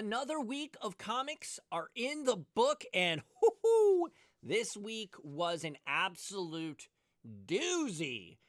Another week of comics are in the book, and this week was an absolute doozy.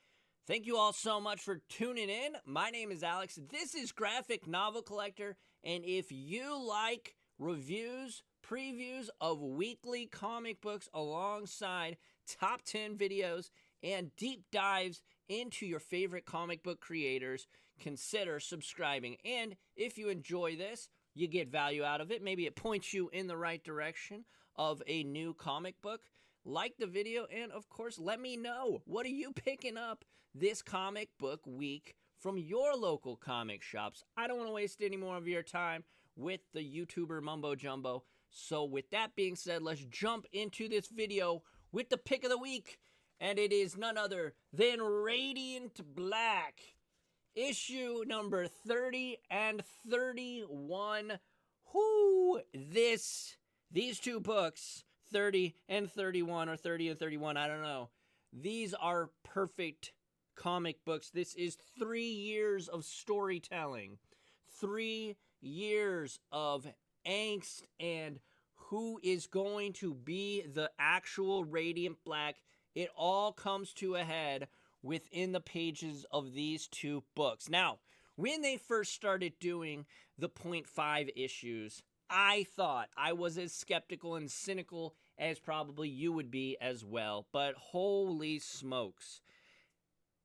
Thank you all so much for tuning in. My name is Alex. This is Graphic Novel Collector, and if you like reviews, previews of weekly comic books alongside top 10 videos and deep dives into your favorite comic book creators, consider subscribing. And if you enjoy this, you get value out of it. Maybe it points you in the right direction of a new comic book. Like the video, and of course, let me know, what are you picking up this comic book week from your local comic shops? I don't want to waste any more of your time with the YouTuber mumbo jumbo. So with that being said, let's jump into this video with the pick of the week. And it is none other than Radiant Black. Issue number 30 and 31. These two books, 30 and 31, or 30 and 31, I don't know. These are perfect comic books. This is 3 years of storytelling. 3 years of angst and who is going to be the actual Radiant Black. It all comes to a head within the pages of these two books. Now, when they first started doing the 0.5 issues, I thought I was as skeptical and cynical as probably you would be as well. But holy smokes.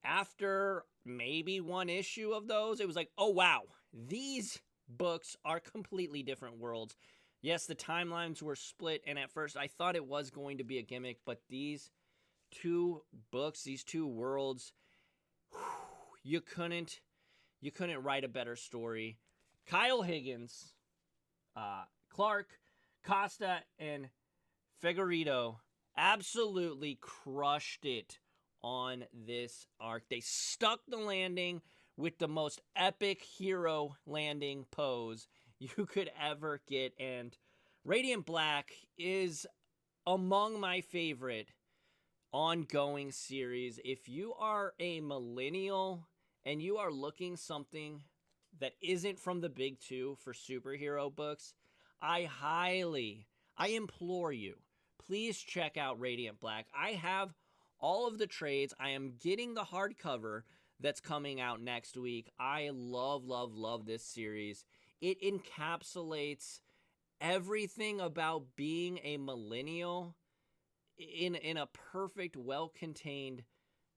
After maybe one issue of those, it was like, oh wow, these books are completely different worlds. Yes, the timelines were split, and at first I thought it was going to be a gimmick, but these two books, these two worlds, you couldn't write a better story. Kyle Higgins, Clark, Costa, and Figueredo absolutely crushed it on this arc. They stuck the landing with the most epic hero landing pose you could ever get, and Radiant Black is among my favorite ongoing series. If you are a millennial and you are looking something that isn't from the big two for superhero books, I implore you, please check out Radiant Black. I have all of the trades. I am getting the hardcover that's coming out next week. I love this series. It encapsulates everything about being a millennial in a perfect, well-contained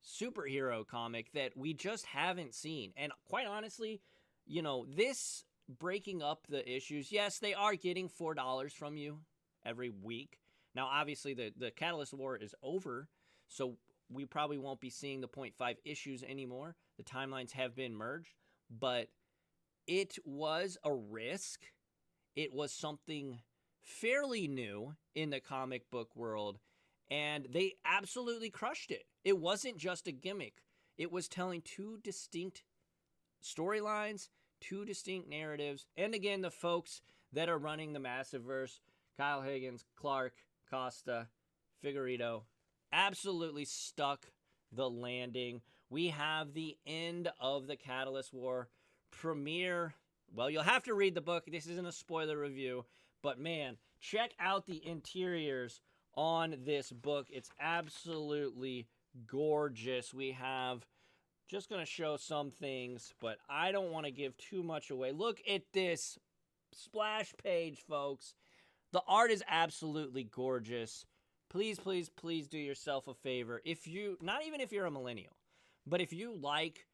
superhero comic that we just haven't seen. And quite honestly, this breaking up the issues, yes, they are getting $4 from you every week. Now, obviously, the Catalyst War is over, so we probably won't be seeing the 0.5 issues anymore. The timelines have been merged, but it was a risk. It was something fairly new in the comic book world, and they absolutely crushed it. It wasn't just a gimmick. It was telling two distinct storylines, two distinct narratives. And again, the folks that are running the Massiveverse, Kyle Higgins, Clark, Costa, Figueredo, absolutely stuck the landing. We have the end of the Catalyst War premiere. Well, you'll have to read the book. This isn't a spoiler review, but man, check out the interiors on this book. It's absolutely gorgeous. We have, just going to show some things, but I don't want to give too much away. Look at this splash page, folks. The art is absolutely gorgeous. Please do yourself a favor. Not even if you're a millennial, but if you like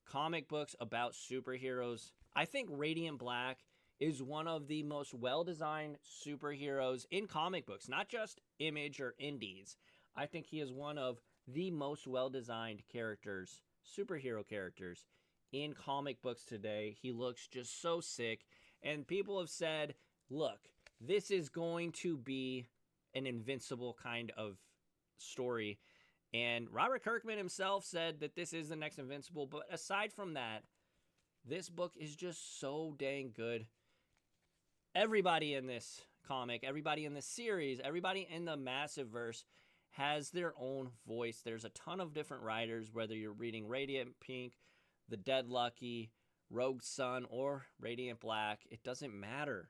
comic books about superheroes, I think Radiant Black is one of the most well-designed superheroes in comic books, not just Image or Indies. I think he is one of the most well-designed characters, superhero characters, in comic books today. He looks just so sick, and people have said, look, this is going to be an Invincible kind of story, and Robert Kirkman himself said that this is the next Invincible, but aside from that, this book is just so dang good. Everybody in this comic, everybody in this series, everybody in the Massiveverse has their own voice. There's a ton of different writers, whether you're reading Radiant Pink, The Dead Lucky, Rogue Sun, or Radiant Black. It doesn't matter.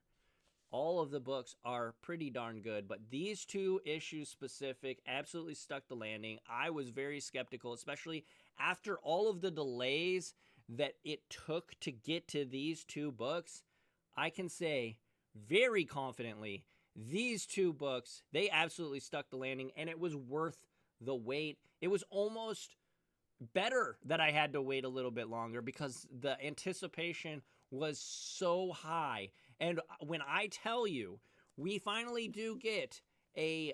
All of the books are pretty darn good, but these two issues specific absolutely stuck the landing. I was very skeptical, especially after all of the delays that it took to get to these two books. I can say very confidently, these two books, they absolutely stuck the landing, and it was worth the wait. It was almost better that I had to wait a little bit longer because the anticipation was so high. And when I tell you, we finally do get a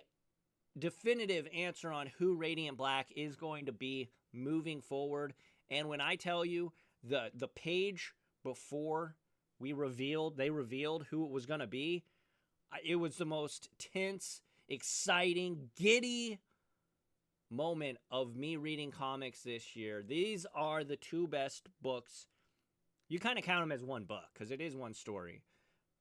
definitive answer on who Radiant Black is going to be moving forward. And when I tell you the page before they revealed who it was going to be, it was the most tense, exciting, giddy moment of me reading comics this year. These are the two best books. You kind of count them as one book because it is one story,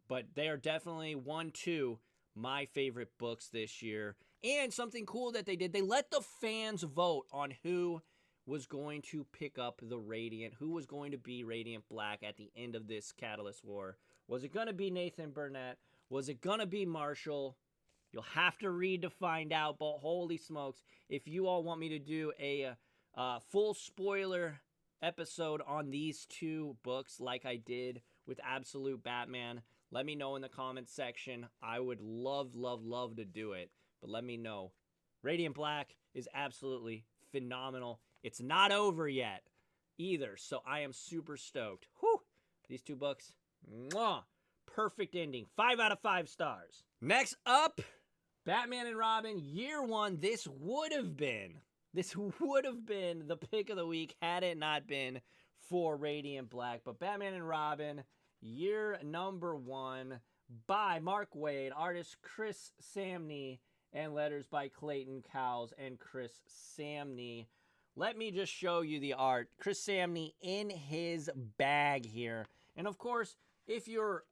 but they are definitely two my favorite books this year. And something cool that they did, they let the fans vote on who was going to pick up the Radiant, who was going to be Radiant Black at the end of this Catalyst War. Was it going to be Nathan Burnett? Was it going to be Marshall? You'll have to read to find out, but holy smokes, if you all want me to do a full spoiler episode on these two books like I did with Absolute Batman, let me know in the comments section. I would love, love, love to do it, but let me know. Radiant Black is absolutely phenomenal. It's not over yet either, so I am super stoked. Whew! These two books, mwah! Perfect ending. 5 out of 5 stars. Next up, Batman and Robin, year one. This would have been the pick of the week had it not been for Radiant Black. But Batman and Robin, year number one, by Mark Waid, artist Chris Samnee, and letters by Clayton Cowles and Chris Samnee. Let me just show you the art. Chris Samnee in his bag here. And of course, if you're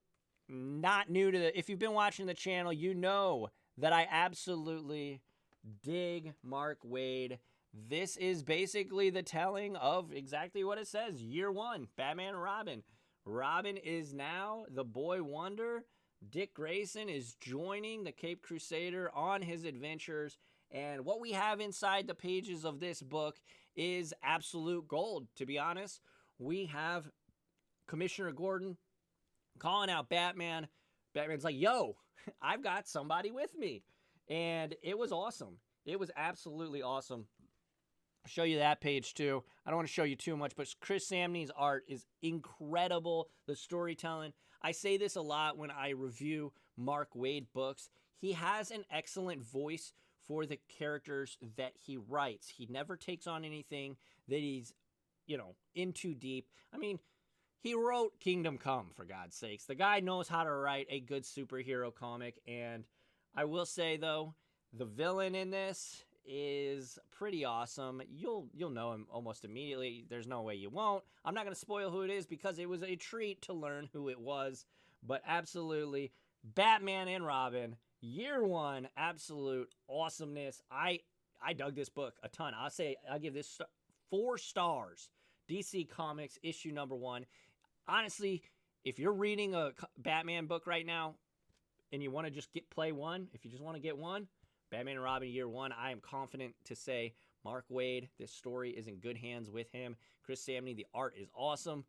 not new to if you've been watching the channel, you know that I absolutely dig Mark Waid. This is basically the telling of exactly what it says. Year one, Batman and Robin. Robin is now the boy wonder. Dick Grayson is joining the Caped Crusader on his adventures. And what we have inside the pages of this book is absolute gold, to be honest. We have Commissioner Gordon calling out Batman. Batman's like, yo, I've got somebody with me. And it was awesome. It was absolutely awesome. I'll show you that page too. I don't want to show you too much, but Chris Samnee's art is incredible. The storytelling. I say this a lot when I review Mark Waid books. He has an excellent voice for the characters that he writes. He never takes on anything that he's, in too deep. I mean, he wrote Kingdom Come, for God's sakes. The guy knows how to write a good superhero comic, and I will say, though, the villain in this is pretty awesome. You'll know him almost immediately. There's no way you won't. I'm not going to spoil who it is because it was a treat to learn who it was, but absolutely, Batman and Robin, year one, absolute awesomeness. I dug this book a ton. I'll give this 4 stars. DC Comics, issue number 1. Honestly, if you're reading a Batman book right now and you want to just play one, if you just want to get one, Batman and Robin year one, I am confident to say Mark Waid, this story is in good hands with him. Chris Samnee, the art is awesome.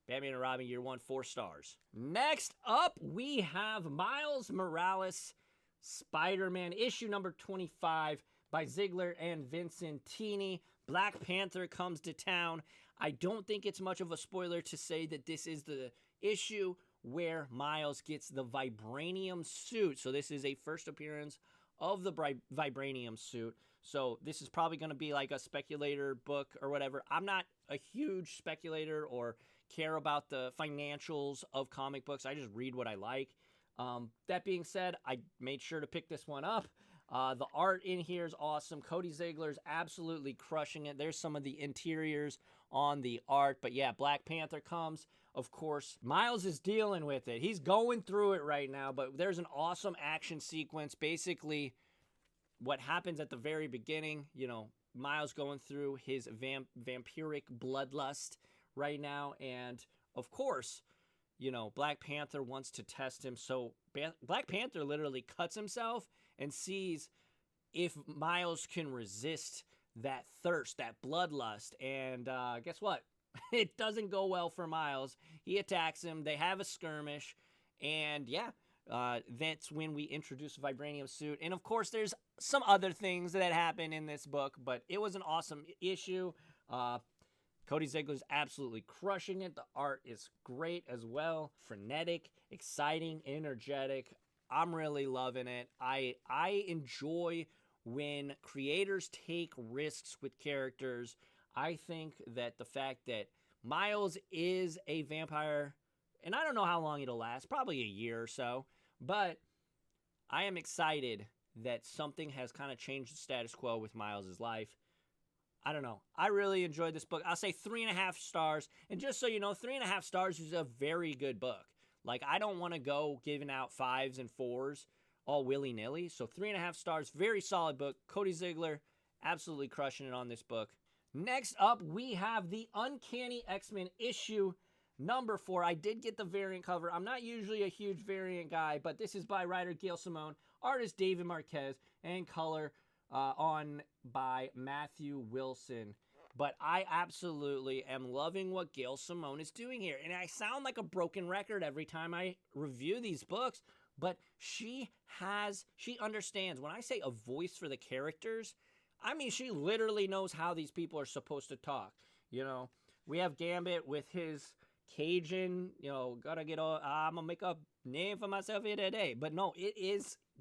Batman and Robin year one, 4 stars. Next up, we have Miles Morales, Spider-Man, issue number 25 by Ziegler and Vincentini. Black Panther comes to town. I don't think it's much of a spoiler to say that this is the issue where Miles gets the vibranium suit. So this is a first appearance of the vibranium suit. So this is probably going to be like a speculator book or whatever. I'm not a huge speculator or care about the financials of comic books. I just read what I like. That being said, I made sure to pick this one up. The art in here is awesome. Cody Ziegler's absolutely crushing it. There's some of the interiors on the art. But yeah, Black Panther comes. Of course, Miles is dealing with it. He's going through it right now. But there's an awesome action sequence. Basically, what happens at the very beginning, Miles going through his vampiric bloodlust right now. And of course, Black Panther wants to test him. So Black Panther literally cuts himself and sees if Miles can resist that thirst, that bloodlust. And guess what? It doesn't go well for Miles. He attacks him. They have a skirmish. And that's when we introduce a vibranium suit. And of course, there's some other things that happen in this book, but it was an awesome issue. Cody Ziegler's absolutely crushing it. The art is great as well. Frenetic, exciting, energetic. I'm really loving it. I enjoy when creators take risks with characters. I think that the fact that Miles is a vampire, and I don't know how long it'll last, probably a year or so, but I am excited that something has kind of changed the status quo with Miles' life. I don't know. I really enjoyed this book. I'll say 3.5 stars. And just so you know, 3.5 stars is a very good book. Like, I don't want to go giving out 5s and 4s all willy-nilly. So 3.5 stars, very solid book. Cody Ziegler, absolutely crushing it on this book. Next up, we have the Uncanny X-Men issue number 4. I did get the variant cover. I'm not usually a huge variant guy, but this is by writer Gail Simone, artist David Marquez, and color on by Matthew Wilson. But I absolutely am loving what Gail Simone is doing here. And I sound like a broken record every time I review these books, but she understands. When I say a voice for the characters, I mean, she literally knows how these people are supposed to talk. We have Gambit with his Cajun, gotta get all, I'm gonna make a name for myself here today. But no,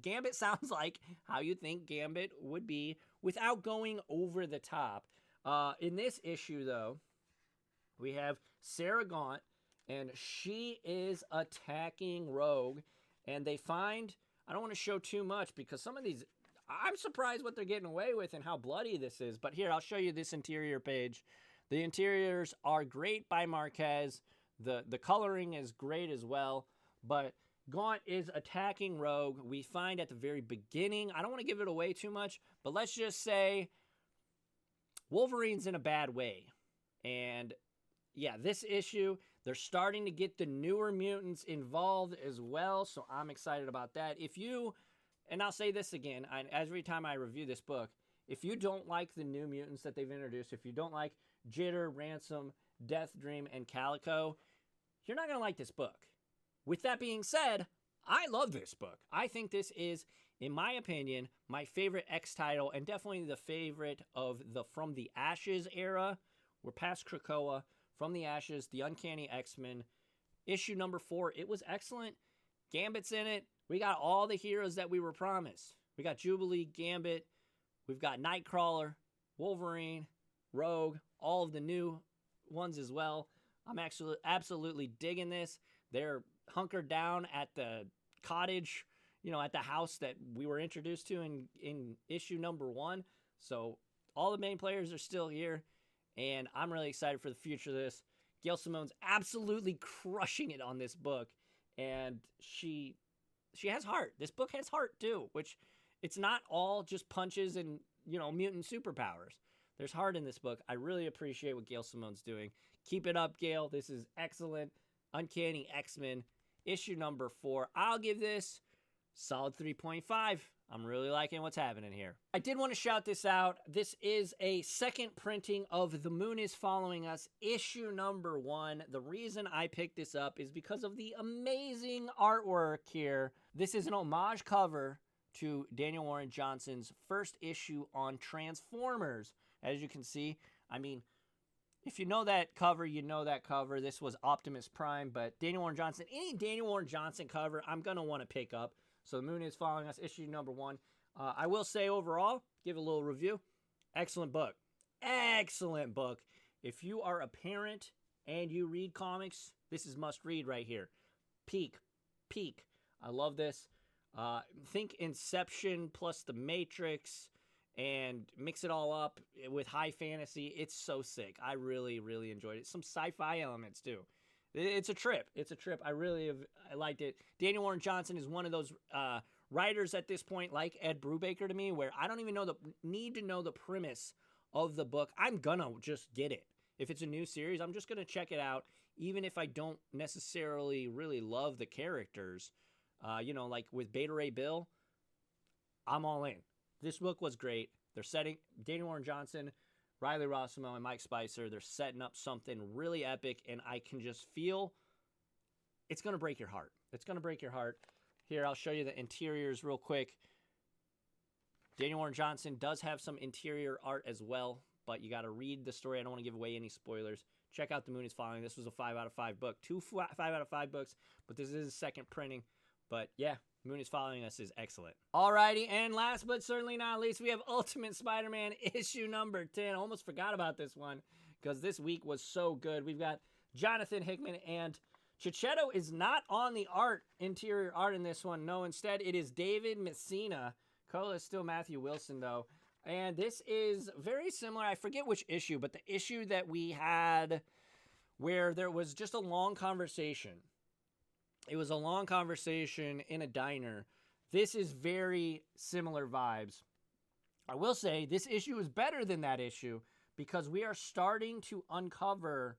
Gambit sounds like how you think Gambit would be without going over the top. In this issue, though, we have Sarah Gaunt, and she is attacking Rogue, and they find, I don't want to show too much because some of these, I'm surprised what they're getting away with and how bloody this is. But here, I'll show you this interior page. The interiors are great by Marquez. The coloring is great as well, but Gaunt is attacking Rogue. We find at the very beginning, I don't want to give it away too much, but let's just say Wolverine's in a bad way. And yeah, this issue, they're starting to get the newer mutants involved as well, so I'm excited about that. And I'll say this again, every time I review this book, if you don't like the new mutants that they've introduced, if you don't like Jitter, Ransom, Death Dream, and Calico, you're not going to like this book. With that being said, I love this book. I think this is, in my opinion, my favorite X title, and definitely the favorite of the From the Ashes era. We're past Krakoa, From the Ashes, the Uncanny X-Men. Issue number 4, it was excellent. Gambit's in it. We got all the heroes that we were promised. We got Jubilee, Gambit. We've got Nightcrawler, Wolverine, Rogue, all of the new ones as well. I'm actually absolutely digging this. They're hunkered down at the cottage, at the house that we were introduced to in issue number 1. So all the main players are still here, and I'm really excited for the future of this. Gail Simone's absolutely crushing it on this book, and she has heart. This book has heart too, which it's not all just punches and, mutant superpowers. There's heart in this book. I really appreciate what Gail Simone's doing. Keep it up, Gail. This is excellent. Uncanny X-Men, issue number 4. I'll give this solid 3.5. I'm really liking what's happening here. I did want to shout this out. This is a second printing of The Moon is Following Us, issue number 1. The reason I picked this up is because of the amazing artwork here. This is an homage cover to Daniel Warren Johnson's first issue on Transformers. As you can see, if you know that cover, you know that cover. This was Optimus Prime, but Daniel Warren Johnson, any Daniel Warren Johnson cover, I'm going to want to pick up. So The Moon is Following Us, issue number 1. I will say overall, give a little review. Excellent book. Excellent book. If you are a parent and you read comics, this is must read right here. Peak. I love this. Think Inception plus The Matrix and mix it all up with high fantasy. It's so sick. I really, really enjoyed it. Some sci-fi elements too. It's a trip. I liked it. Daniel Warren Johnson is one of those writers at this point, like Ed Brubaker to me, where I don't even need to know the premise of the book. I'm gonna just get it. If it's a new series, I'm just gonna check it out even if I don't necessarily really love the characters, like with Beta Ray Bill, I'm all in. This book was great. They're setting Daniel Warren Johnson, Riley Rossmo, and Mike Spicer. They're setting up something really epic, and I can just feel it's going to break your heart. It's going to break your heart. Here, I'll show you the interiors real quick. Daniel Warren Johnson does have some interior art as well, but you got to read the story. I don't want to give away any spoilers. Check out The Moon is Falling. This was a 5 out of 5 book. 5 out of 5 books, but this is a second printing. But yeah, Moon is Following Us is excellent. Alrighty, and last but certainly not least, we have Ultimate Spider-Man issue number 10. Almost forgot about this one because this week was so good. We've got Jonathan Hickman, and Chichetto is not on the interior art in this one. No, instead it is David Messina. Color is still Matthew Wilson, though. And this is very similar. I forget which issue, but the issue that we had where there was just a long conversation. It was a long conversation in a diner. This is very similar vibes. I will say this issue is better than that issue because we are starting to uncover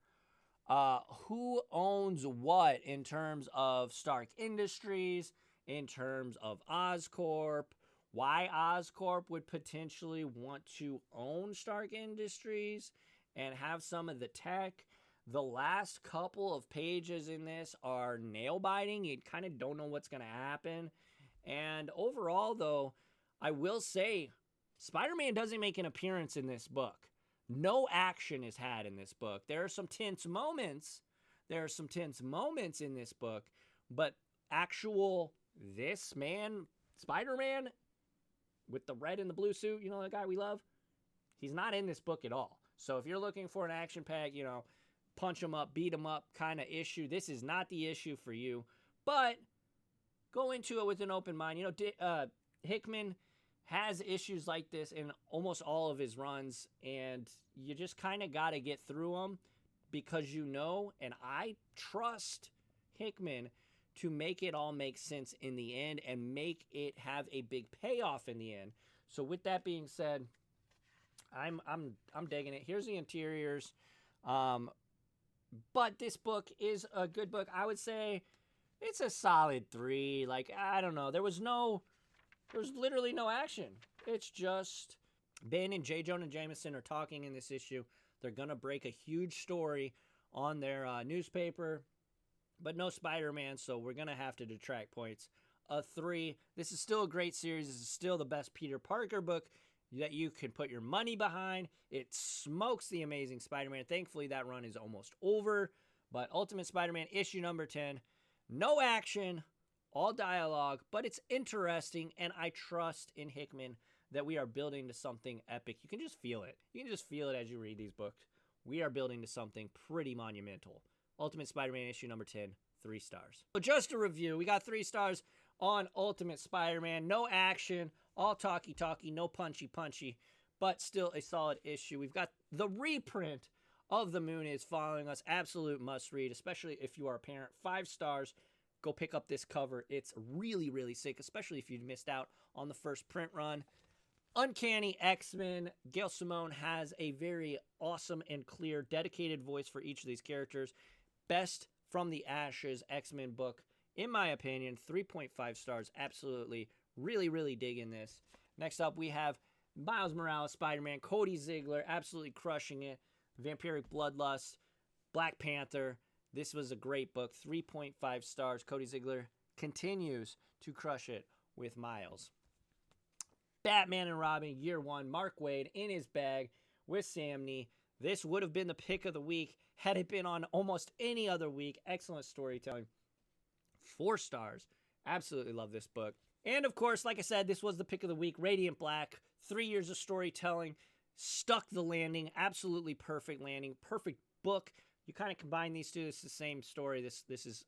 who owns what in terms of Stark Industries, in terms of Oscorp, why Oscorp would potentially want to own Stark Industries and have some of the tech. The last couple of pages in this are nail-biting. You kind of don't know what's going to happen. And overall, though, I will say Spider-Man doesn't make an appearance in this book. No action is had in this book. There are some tense moments. There are some tense moments in this book. But actual this man, Spider-Man, with the red and the blue suit, the guy we love, he's not in this book at all. So if you're looking for an action-packed, punch him up, beat him up kind of issue, this is not the issue for you. But go into it with an open mind. Hickman has issues like this in almost all of his runs, and you just kind of got to get through them because and I trust Hickman to make it all make sense in the end and make it have a big payoff in the end. So with that being said, I'm digging it. Here's the interiors. But this book is a good book. I would say it's a solid 3. Like, I don't know. There's literally no action. It's just Ben and J. Jonah Jameson are talking in this issue. They're going to break a huge story on their newspaper, but no Spider-Man, so we're going to have to detract points. A 3. This is still a great series. This is still the best Peter Parker book that you can put your money behind. It smokes the Amazing Spider-Man. Thankfully, that run is almost over. But Ultimate Spider-Man issue number 10. No action, all dialogue, but it's interesting, and I trust in Hickman that we are building to something epic. You can just feel it. You can just feel it as you read these books. We are building to something pretty monumental. Ultimate Spider-Man issue number 10, 3 stars. So just a review. We got 3 stars on Ultimate Spider-Man. No action, all talky-talky, no punchy-punchy, but still a solid issue. We've got the reprint of The Moon is Following Us. Absolute must-read, especially if you are a parent. 5 stars. Go pick up this cover. It's really, really sick, especially if you missed out on the first print run. Uncanny X-Men. Gail Simone has a very awesome and clear, dedicated voice for each of these characters. Best from the Ashes X-Men book, in my opinion. 3.5 stars. Absolutely. Really, really digging this. Next up, we have Miles Morales Spider-Man. Cody Ziegler, absolutely crushing it. Vampiric Bloodlust. Black Panther. This was a great book. 3.5 stars. Cody Ziegler continues to crush it with Miles. Batman and Robin, year 1. Mark Waid in his bag with Sam Nee. This would have been the pick of the week had it been on almost any other week. Excellent storytelling. 4 stars. Absolutely love this book. And of course, like I said, this was the pick of the week. Radiant Black. 3 years of storytelling. Stuck the landing. Absolutely perfect landing. Perfect book. You kind of combine these two. It's the same story. This is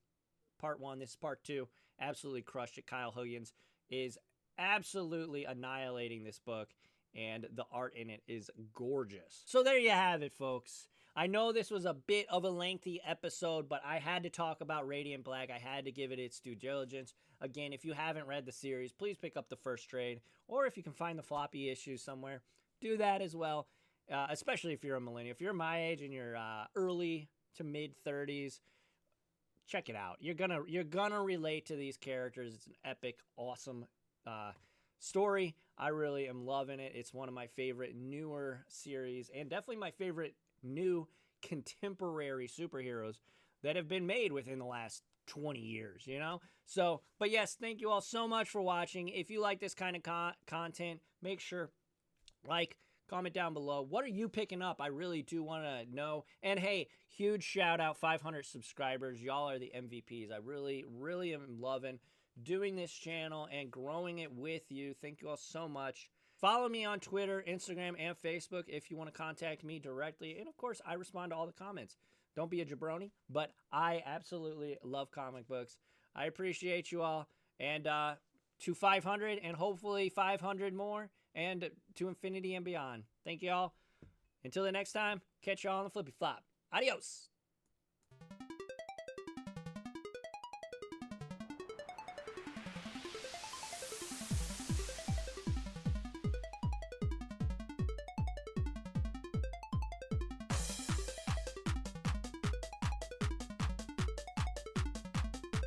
part 1. This is part 2. Absolutely crushed it. Kyle Huggins is absolutely annihilating this book, and the art in it is gorgeous. So there you have it, folks. I know this was a bit of a lengthy episode, but I had to talk about Radiant Black. I had to give it its due diligence. Again, if you haven't read the series, please pick up the first trade, or if you can find the floppy issues somewhere, do that as well, especially if you're a millennial. If you're my age and you're early to mid 30s. Check it out. You're gonna relate to these characters. It's an epic, awesome story. I really am loving it. It's one of my favorite newer series, and definitely my favorite new contemporary superheroes that have been made within the last 20 years, you know? So, but yes, thank you all so much for watching. If you like this kind of content, make sure, comment down below. What are you picking up? I really do want to know. And hey, huge shout out, 500 subscribers. Y'all are the MVPs. I really, really am loving doing this channel and growing it with you. Thank you all so much. Follow me on Twitter, Instagram, and Facebook if you want to contact me directly. And of course, I respond to all the comments. Don't be a jabroni, but I absolutely love comic books. I appreciate you all. And to 500 and hopefully 500 more, and to infinity and beyond. Thank you all. Until the next time, catch y'all on the flippy flop. Adios.